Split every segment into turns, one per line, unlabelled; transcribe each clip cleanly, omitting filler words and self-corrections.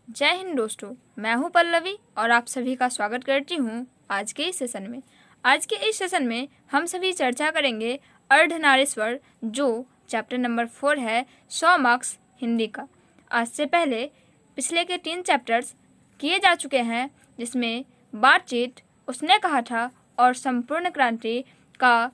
जय हिंद दोस्तों, मैं हूं पल्लवी और आप सभी का स्वागत करती हूं आज के इस सेशन में। आज के इस सेशन में हम सभी चर्चा करेंगे अर्धनारीश्वर, जो चैप्टर नंबर 4 है 100 मार्क्स हिंदी का। आज से पहले पिछले के 3 चैप्टर्स किए जा चुके हैं, जिसमें बातचीत, उसने कहा था और संपूर्ण क्रांति का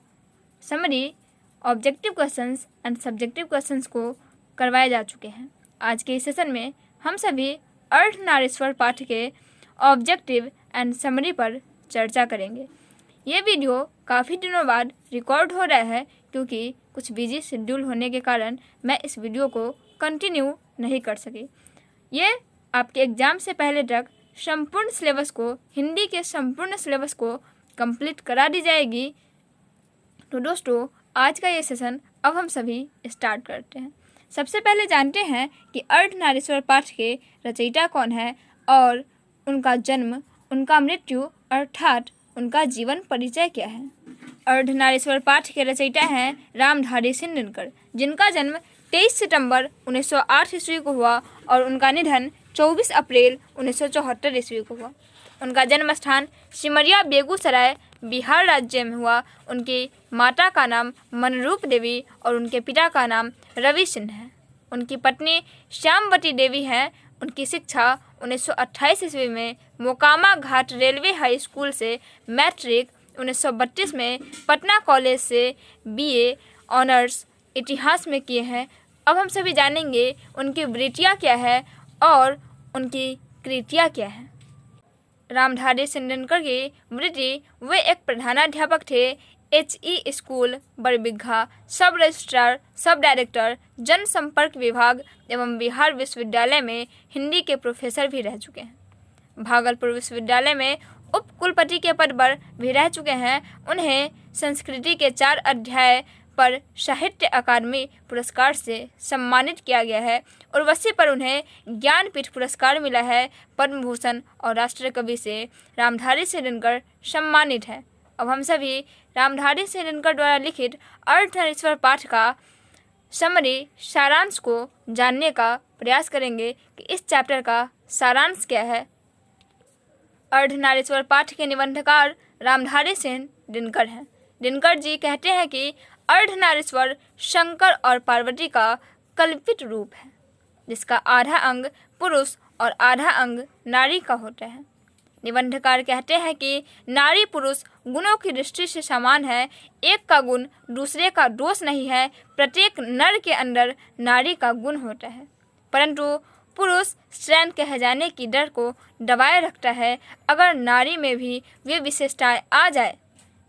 summary, objective questions and subjective questions को करवाए जा चुके हैं। आज के इस सेशन में हम सभी अर्धनारीश्वर पाठ के ऑब्जेक्टिव एंड समरी पर चर्चा करेंगे। ये वीडियो काफ़ी दिनों बाद रिकॉर्ड हो रहा है, क्योंकि कुछ बिजी शेड्यूल होने के कारण मैं इस वीडियो को कंटिन्यू नहीं कर सकी। ये आपके एग्ज़ाम से पहले तक संपूर्ण सिलेबस को, हिंदी के संपूर्ण सिलेबस को कंप्लीट करा दी जाएगी। तो दोस्तों, आज का ये सेशन अब हम सभी स्टार्ट करते हैं। सबसे पहले जानते हैं कि अर्धनारीश्वर पाठ के रचयिता कौन है और उनका जन्म, उनका मृत्यु अर्थात उनका जीवन परिचय क्या है। अर्धनारीश्वर पाठ के रचयिता हैं रामधारी सिंह दिनकर, जिनका जन्म 23 सितंबर 1908 ईस्वी को हुआ और उनका निधन 24 अप्रैल 1974 ईस्वी को हुआ। उनका जन्म स्थान सिमरिया, बेगूसराय, बिहार राज्य में हुआ। उनकी माता का नाम मनरूप देवी और उनके पिता का नाम रवि सिंह है। उनकी पत्नी श्यामवती देवी हैं। उनकी शिक्षा 1928 ईस्वी में मोकामा घाट रेलवे हाई स्कूल से मैट्रिक, 1932 में पटना कॉलेज से बीए ऑनर्स इतिहास में किए हैं। अब हम सभी जानेंगे उनकी वृत्तियाँ क्या है और उनकी कृतियाँ क्या है। रामधारी सिंह दिनकर की वृत्ति, वे एक प्रधानाध्यापक थे HE स्कूल बरबीघा, सब रजिस्ट्रार, सब डायरेक्टर, जनसंपर्क विभाग एवं बिहार विश्वविद्यालय में हिंदी के प्रोफेसर भी रह चुके हैं। भागलपुर विश्वविद्यालय में उप कुलपति के पद पर भी रह चुके हैं। उन्हें संस्कृति के 4 अध्याय पर साहित्य अकादमी पुरस्कार से सम्मानित किया गया है। उर्वशी पर उन्हें ज्ञानपीठ पुरस्कार मिला है। पद्म भूषण और राष्ट्रकवि से रामधारी सिंह दिनकर सम्मानित है। अब हम सभी रामधारी सिंह दिनकर द्वारा लिखित अर्धनारीश्वर पाठ का समरी, सारांश को जानने का प्रयास करेंगे कि इस चैप्टर का सारांश क्या है। अर्धनारीश्वर पाठ के निबंधकार रामधारी सिंह दिनकर हैं। दिनकर जी कहते हैं कि अर्धनारीश्वर शंकर और पार्वती का कल्पित रूप है, जिसका आधा अंग पुरुष और आधा अंग नारी का होता है। निबंधकार कहते हैं कि नारी पुरुष गुणों की दृष्टि से समान है। एक का गुण दूसरे का दोष नहीं है। प्रत्येक नर के अंदर नारी का गुण होता है, परंतु पुरुष श्रेष्ठ कहे जाने की डर को दबाए रखता है। अगर नारी में भी वे विशेषताएं आ जाए,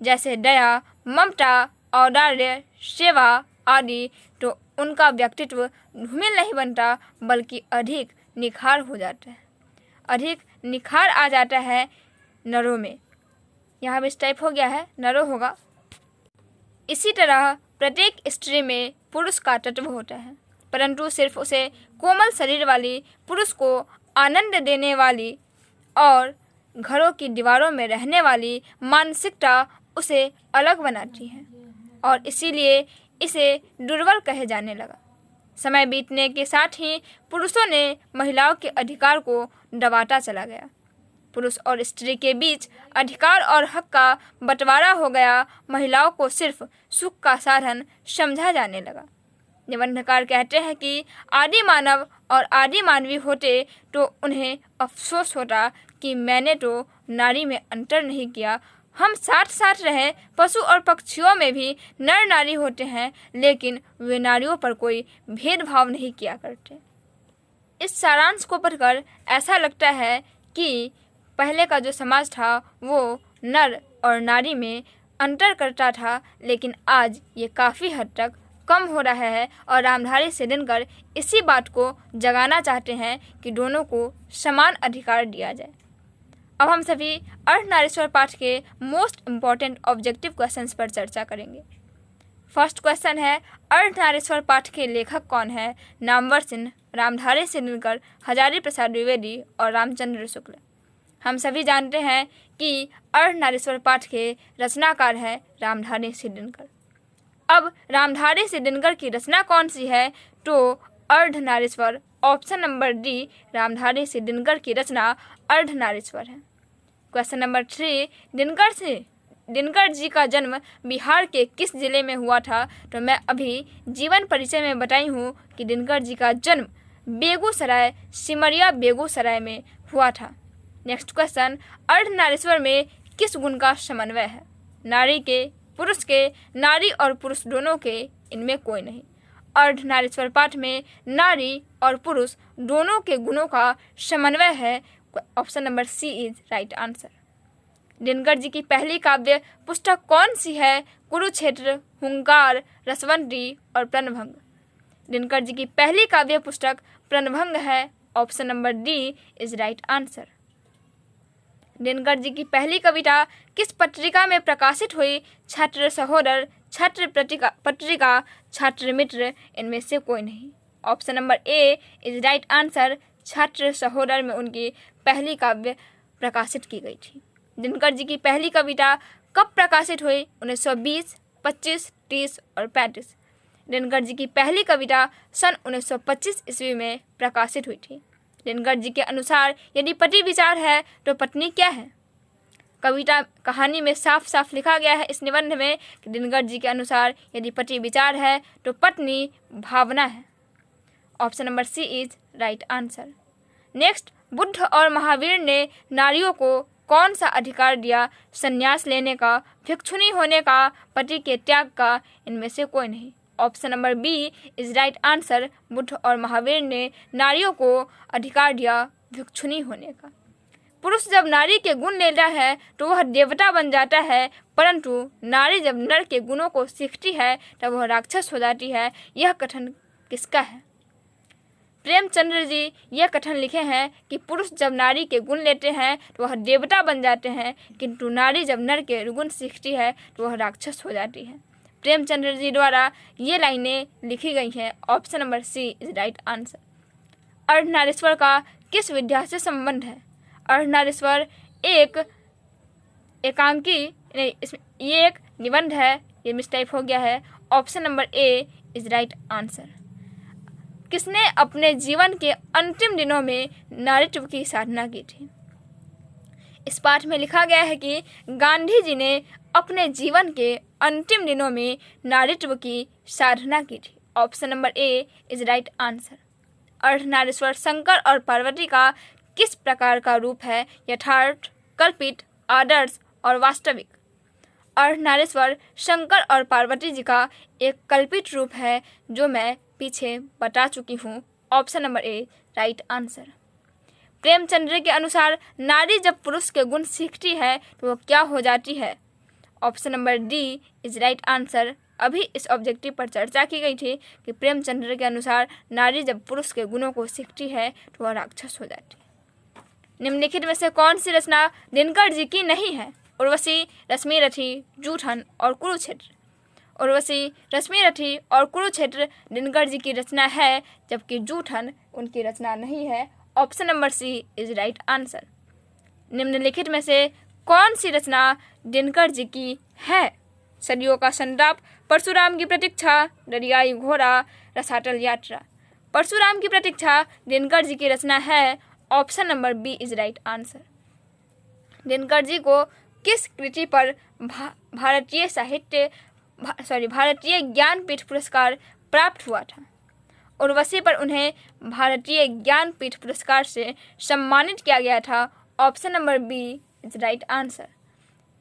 जैसे दया, ममता, औदार्य, सेवा आदि, तो उनका व्यक्तित्व धूमिल नहीं बनता, बल्कि अधिक निखार हो जाता है। अधिक निखार आ जाता है नरों में। यहाँ भी इस टाइप हो गया है, नरों होगा। इसी तरह प्रत्येक स्त्री में पुरुष का तत्व होता है, परंतु सिर्फ उसे कोमल शरीर वाली, पुरुष को आनंद देने वाली और घरों की दीवारों में रहने वाली मानसिकता उसे अलग बनाती है और इसीलिए इसे दुर्बल कहे जाने लगा। समय बीतने के साथ ही पुरुषों ने महिलाओं के अधिकार को दबाता चला गया। पुरुष और स्त्री के बीच अधिकार और हक का बंटवारा हो गया। महिलाओं को सिर्फ सुख का साधन समझा जाने लगा। निबंधकार कहते हैं कि आदि मानव और आदि मानवी होते तो उन्हें अफसोस होता कि मैंने तो नारी में अंतर नहीं किया। हम साथ साथ रहे। पशु और पक्षियों में भी नर नारी होते हैं, लेकिन वे नारियों पर कोई भेदभाव नहीं किया करते। इस सारांश को पढ़कर ऐसा लगता है कि पहले का जो समाज था वो नर और नारी में अंतर करता था, लेकिन आज ये काफ़ी हद तक कम हो रहा है और रामधारी सिंह दिनकर इसी बात को जगाना चाहते हैं कि दोनों को समान अधिकार दिया जाए। अब हम सभी अर्धनारीश्वर पाठ के मोस्ट इम्पॉर्टेंट ऑब्जेक्टिव क्वेश्चंस पर चर्चा करेंगे। फर्स्ट क्वेश्चन है, अर्धनारीश्वर पाठ के लेखक कौन है? नामवर सिंह, रामधारी सिंह दिनकर, हजारी प्रसाद द्विवेदी और रामचंद्र शुक्ल। हम सभी जानते हैं कि अर्धनारीश्वर पाठ के रचनाकार है रामधारी सिंह दिनकर। अब रामधारी सिंह दिनकर की रचना कौन सी है? तो Ardhanarishwar. Option number D Ramdhari Singh Dinkar की रचना अर्धनारीश्वर है। क्वेश्चन नंबर 3, दिनकर जी का जन्म बिहार के किस जिले में हुआ था? तो मैं अभी जीवन परिचय में बताई हूँ कि दिनकर जी का जन्म बेगूसराय, सिमरिया बेगूसराय में हुआ था। नेक्स्ट क्वेश्चन, अर्धनारीश्वर में किस गुण का समन्वय है? नारी के, पुरुष के, नारी और पुरुष दोनों के, इनमें कोई नहीं। अर्धनारीश्वर पाठ में नारी और पुरुष दोनों के गुणों का समन्वय है। Option number C is right answer. Dinkar ji की पहली काव्य पुस्तक कौन सी है? कुरुक्षेत्र, हुंकार, रसवंती और प्रणभंग। दिनकर जी की पहली काव्य पुस्तक प्रणभंग है। Option number D is right answer. Dinkar ji की पहली कविता किस पत्रिका में प्रकाशित हुई? छात्र सहोदर, छात्र पत्रिका, छात्र मित्र, इनमें से कोई नहीं। Option number A is right answer. छात्र सहोदर में उनकी पहली काव्य प्रकाशित की गई थी। दिनकर जी की पहली कविता कब प्रकाशित हुई? 1920, 25, 30 और 35। दिनकर जी की पहली कविता सन 1925 ईस्वी में प्रकाशित हुई थी। दिनकर जी के अनुसार यदि पति विचार है तो पत्नी क्या है? कविता कहानी में साफ साफ लिखा गया है इस निबंध में कि दिनकर जी के अनुसार यदि पति विचार है तो पत्नी भावना है। Option number C is right answer. Next, Buddha और महावीर ने नारियों को कौन सा अधिकार दिया? संन्यास लेने का, भिक्षुणी होने का, पति के त्याग का, इनमें से कोई नहीं। Option number B is right answer. Buddha और महावीर ने नारियों को अधिकार दिया भिक्षुणी होने का। पुरुष जब नारी के गुण लेता है तो वह देवता बन जाता है, परंतु नारी जब नर के गुणों को सीखती है तब वह राक्षस हो जाती है। यह कथन किसका है? प्रेमचंद्र जी यह कथन लिखे हैं कि पुरुष जब नारी के गुण लेते हैं तो वह देवता बन जाते हैं, किंतु नारी जब नर के गुण सीखती है तो वह राक्षस हो जाती है। प्रेमचंद्र जी द्वारा ये लाइनें लिखी गई हैं। Option number C is right answer. Ardhanarishwar का किस विद्या से संबंध है? अर्धनारीश्वर एक एकांकी ये एक निबंध है। ये मिसटाइप हो गया है। Option number A is right answer. किसने अपने जीवन के अंतिम दिनों में नारीत्व की साधना की थी? इस पाठ में लिखा गया है कि गांधी जी ने अपने जीवन के अंतिम दिनों में नारीत्व की साधना की थी। Option number A is right answer. Ardhanarishwar Shankar और पार्वती का किस प्रकार का रूप है? यथार्थ, कल्पित, आदर्श और वास्तविक। अर्धनारीश्वर शंकर और पार्वती जी का एक कल्पित रूप है जो मैं पीछे बता चुकी हूँ। ऑप्शन नंबर ए राइट आंसर। प्रेमचंद्र के अनुसार नारी जब पुरुष के गुण सीखती है तो वह क्या हो जाती है? Option number D is right answer. अभी इस ऑब्जेक्टिव पर चर्चा की गई थी कि प्रेमचंद्र के अनुसार नारी जब पुरुष के गुणों को सीखती है तो वह राक्षस हो जाती है। निम्नलिखित में से कौन सी रचना दिनकर जी की नहीं है? उर्वशी, रश्मिरथी, जूठन और कुरुक्षेत्र। उर्वशी, रश्मिरथी और कुरुक्षेत्र दिनकर जी की रचना है, जबकि जूठन उनकी रचना नहीं है। Option number C is right answer. निम्नलिखित में से कौन सी रचना दिनकर जी की है? सदियों का संताप, परशुराम की प्रतीक्षा, दरियाई घोड़ा, रसातल यात्रा। परशुराम की प्रतीक्षा दिनकर जी की रचना है। Option number B is right answer. Dinkar ji को किस कृति पर भारतीय ज्ञानपीठ पुरस्कार प्राप्त हुआ था? उर्वशी पर उन्हें भारतीय ज्ञानपीठ पुरस्कार से सम्मानित किया गया था। Option number B is right answer.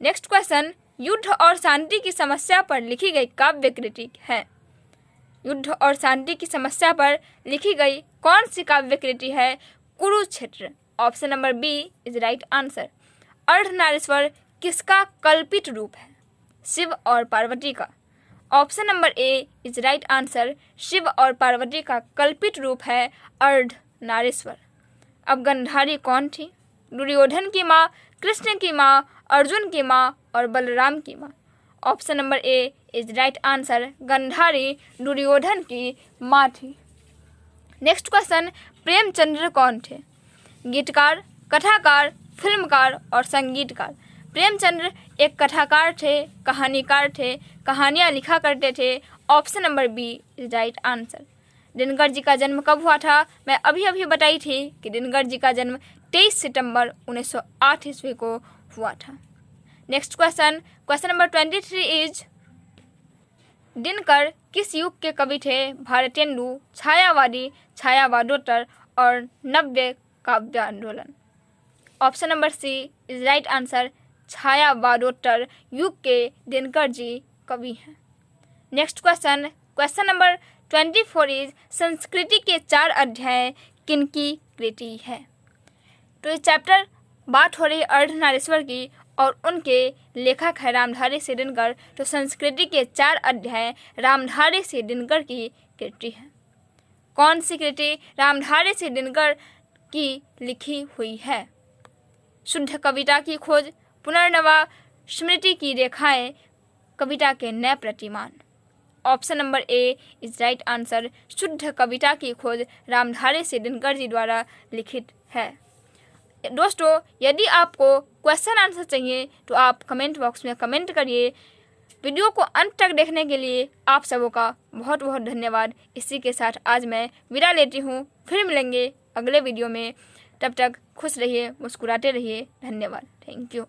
Next question, युद्ध और शांति की समस्या पर लिखी गई काव्य कृति है? युद्ध और शांति की समस्या पर लिखी गई कौन सी काव्य कृति है? Kurukshetra. Option number B is right answer. Ardhanarishwar किसका कल्पित रूप है? शिव और पार्वती का। Option number A is right answer. Shiva और पार्वती का कल्पित रूप है अर्धनारीश्वर। अब गंधारी कौन थी? दुर्योधन की माँ, कृष्ण की माँ, अर्जुन की माँ और बलराम की माँ। Option number A is right answer. Gandhari Duryodhan की माँ थी। नेक्स्ट क्वेश्चन, प्रेमचंद्र कौन थे? गीतकार, कथाकार, फिल्मकार और संगीतकार। प्रेमचंद्र एक कथाकार थे, कहानीकार थे, कहानियाँ लिखा करते थे। Option number B is right answer. Dinkar ji का जन्म कब हुआ था? मैं अभी बताई थी कि दिनकर जी का जन्म 23 सितंबर 1908 ईस्वी को हुआ था। Next question number 23 is Dinkar किस युग के कवि थे? भारतेंदु, छायावादी, छायावादोत्तर और नव्य काव्य आंदोलन। Option number C is right answer. छायावादोत्तर युग के दिनकर जी कवि हैं। नेक्स्ट क्वेश्चन नंबर 24 इज संस्कृति के 4 अध्याय किनकी कृति है? तो इस चैप्टर बात हो रही है अर्धनारीश्वर की और उनके लेखक है रामधारी सिंह दिनकर। तो संस्कृति के 4 अध्याय रामधारी सिंह दिनकर की कृति है। कौन सी कृति रामधारी सिंह दिनकर की लिखी हुई है? शुद्ध कविता की खोज, पुनर्नवा, स्मृति की रेखाएं, कविता के नए प्रतिमान। Option number A is right answer. शुद्ध कविता की खोज रामधारी सिंह दिनकर जी द्वारा लिखित है। दोस्तों, यदि आपको क्वेश्चन आंसर चाहिए तो आप कमेंट बॉक्स में कमेंट करिए। वीडियो को अंत तक देखने के लिए आप सबों का बहुत बहुत धन्यवाद। इसी के साथ आज मैं विदा लेती हूँ। फिर मिलेंगे अगले वीडियो में। तब तक खुश रहिए, मुस्कुराते रहिए। धन्यवाद। Thank you.